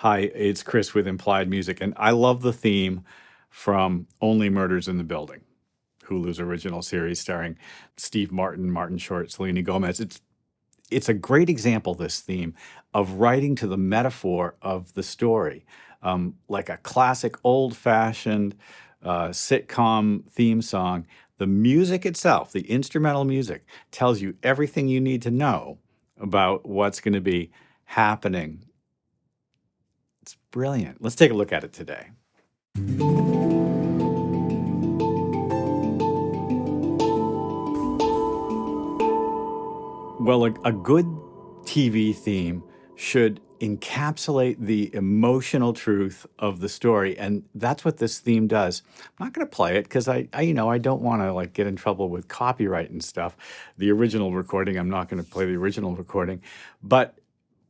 Hi, it's Chris with Implied Music, and I love the theme from Only Murders in the Building, Hulu's original series starring Steve Martin, Martin Short, Selena Gomez. It's a great example, this theme, of writing to the metaphor of the story, like a classic old-fashioned sitcom theme song. The music itself, the instrumental music, tells you everything you need to know about what's going to be happening. It's brilliant. Let's take a look at it today. Well, a good TV theme should encapsulate the emotional truth of the story, and that's what this theme does. I'm not going to play it because I don't want to get in trouble with copyright and stuff. The original recording, I'm not going to play the original recording, but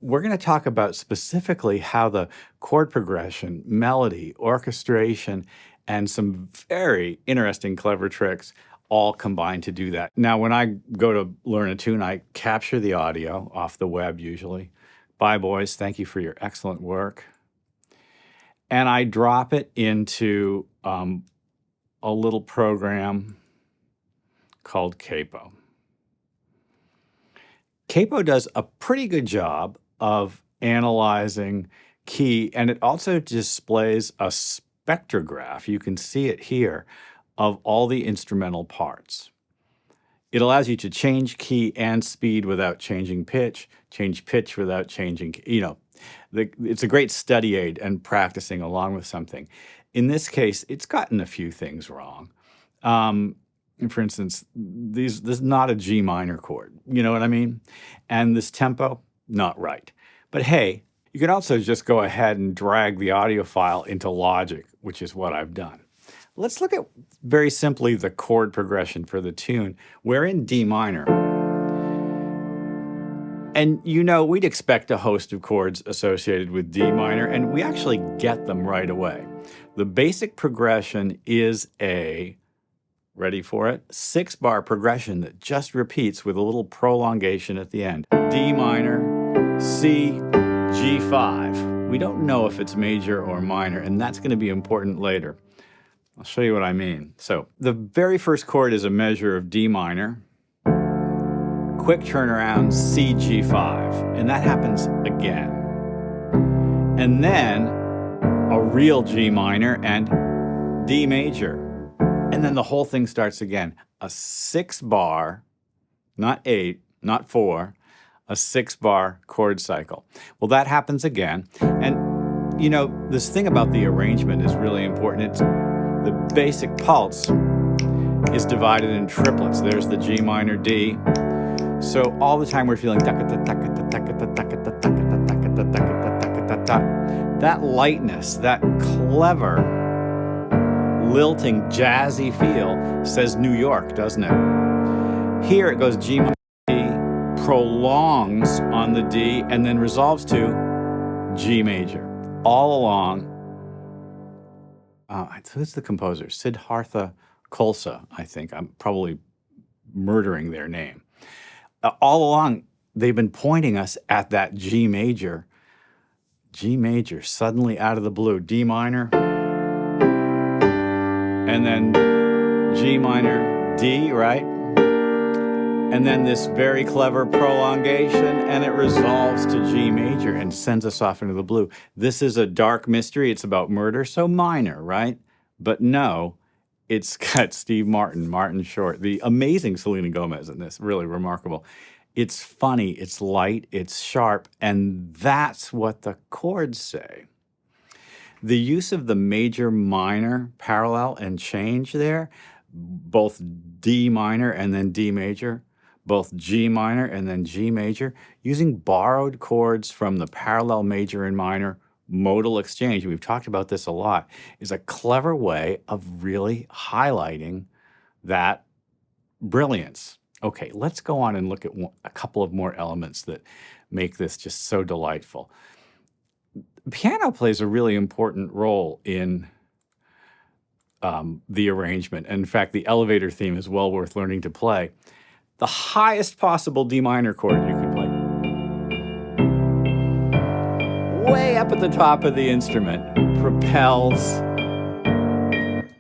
we're going to talk about specifically how the chord progression, melody, orchestration, and some very interesting, clever tricks all combine to do that. Now, when I go to learn a tune, I capture the audio off the web usually. Bye, boys. Thank you for your excellent work. And I drop it into a little program called Capo. Capo does a pretty good job of analyzing key, and it also displays a spectrograph. You can see it here of all the instrumental parts. It allows you to change key and speed without changing pitch, change pitch without changing, it's a great study aid and practicing along with something. In this case, it's gotten a few things wrong. For instance, this is not a G minor chord, you know what I mean? And this tempo, not right. But hey, you can also just go ahead and drag the audio file into Logic, which is what I've done. Let's look at, very simply, the chord progression for the tune. We're in D minor. And we'd expect a host of chords associated with D minor, and we actually get them right away. The basic progression is a, ready for it, 6-bar progression that just repeats with a little prolongation at the end. D minor, C, G5. We don't know if it's major or minor, and that's going to be important later. I'll show you what I mean. So the very first chord is a measure of D minor, quick turnaround C, G5, and that happens again. And then a real G minor and D major. And then the whole thing starts again. A 6-bar, not 8, not 4, a 6-bar chord cycle. Well, that happens again. And, this thing about the arrangement is really important. The basic pulse is divided in triplets. There's the G minor D. So all the time we're feeling that lightness, that clever, lilting, jazzy feel says New York, doesn't it? Here it goes G minor D, prolongs on the D, and then resolves to G major. All along. Who's the composer? Siddhartha Khalsa, I think. I'm probably murdering their name. All along, they've been pointing us at that G major, suddenly out of the blue. D minor, and then G minor, D, right? And then this very clever prolongation, and it resolves to G major and sends us off into the blue. This is a dark mystery. It's about murder, so minor, right? But no, it's got Steve Martin, Martin Short, the amazing Selena Gomez in this, really remarkable. It's funny, it's light, it's sharp, and that's what the chords say. The use of the major-minor parallel and change there, both D minor and then D major, both G minor and then G major, using borrowed chords from the parallel major and minor modal exchange, we've talked about this a lot, is a clever way of really highlighting that brilliance. Okay, let's go on and look at a couple of more elements that make this just so delightful. Piano plays a really important role in the arrangement. And in fact, the elevator theme is well worth learning to play. The highest possible D minor chord you could play, way up at at the top of the instrument propels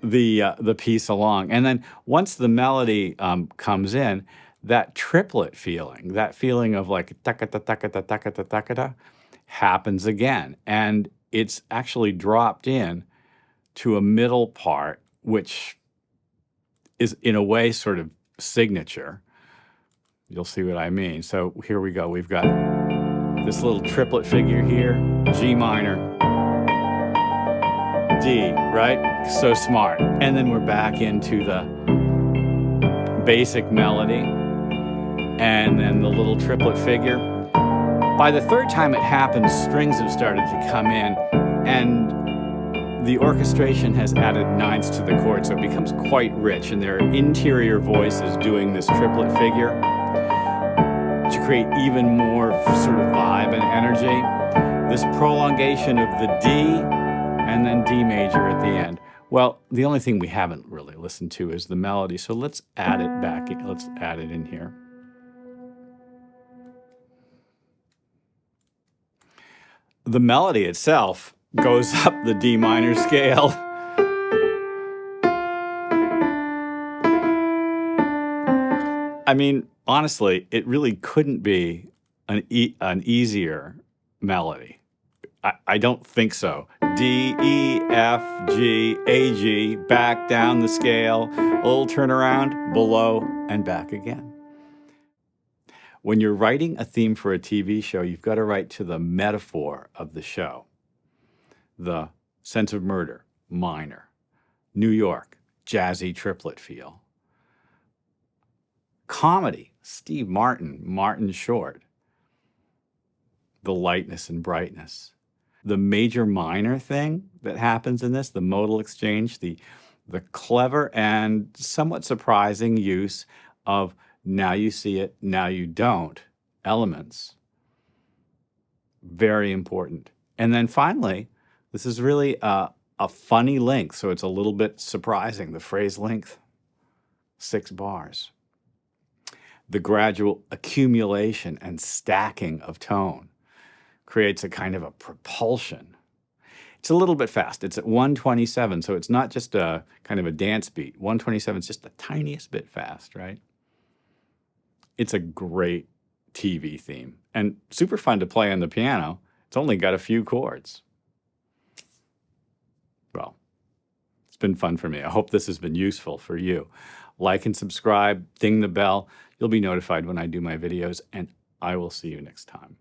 the piece along. And then once the melody comes in, that triplet feeling, that feeling of like takata takata takata takata, happens again. And it's actually dropped in to a middle part, which is in a way sort of signature. You'll see what I mean. So here we go. We've got this little triplet figure here, G minor, D, right? So smart. And then we're back into the basic melody, and then the little triplet figure. By the third time it happens, strings have started to come in, and the orchestration has added ninths to the chord, so it becomes quite rich, and there are interior voices doing this triplet figure to create even more sort of vibe and energy. This prolongation of the D and then D major at the end. Well, the only thing we haven't really listened to is the melody, so let's add it back. Let's add it in here. The melody itself goes up the D minor scale. I mean, honestly, it really couldn't be an easier melody. I don't think so. D, E, F, G, A, G, back down the scale, a little turnaround, below, and back again. When you're writing a theme for a TV show, you've got to write to the metaphor of the show. The Sense of Murder, minor. New York, jazzy triplet feel. Comedy, Steve Martin, Martin Short. The lightness and brightness. The major minor thing that happens in this, the modal exchange, the clever and somewhat surprising use of now you see it, now you don't elements. Very important. And then finally, this is really a funny length, so it's a little bit surprising. The phrase length, 6 bars. The gradual accumulation and stacking of tone creates a kind of a propulsion. It's a little bit fast. It's at 127, so it's not just a kind of a dance beat. 127 is just the tiniest bit fast, right? It's a great TV theme and super fun to play on the piano. It's only got a few chords. Well, it's been fun for me. I hope this has been useful for you. Like and subscribe, ding the bell. You'll be notified when I do my videos, and I will see you next time.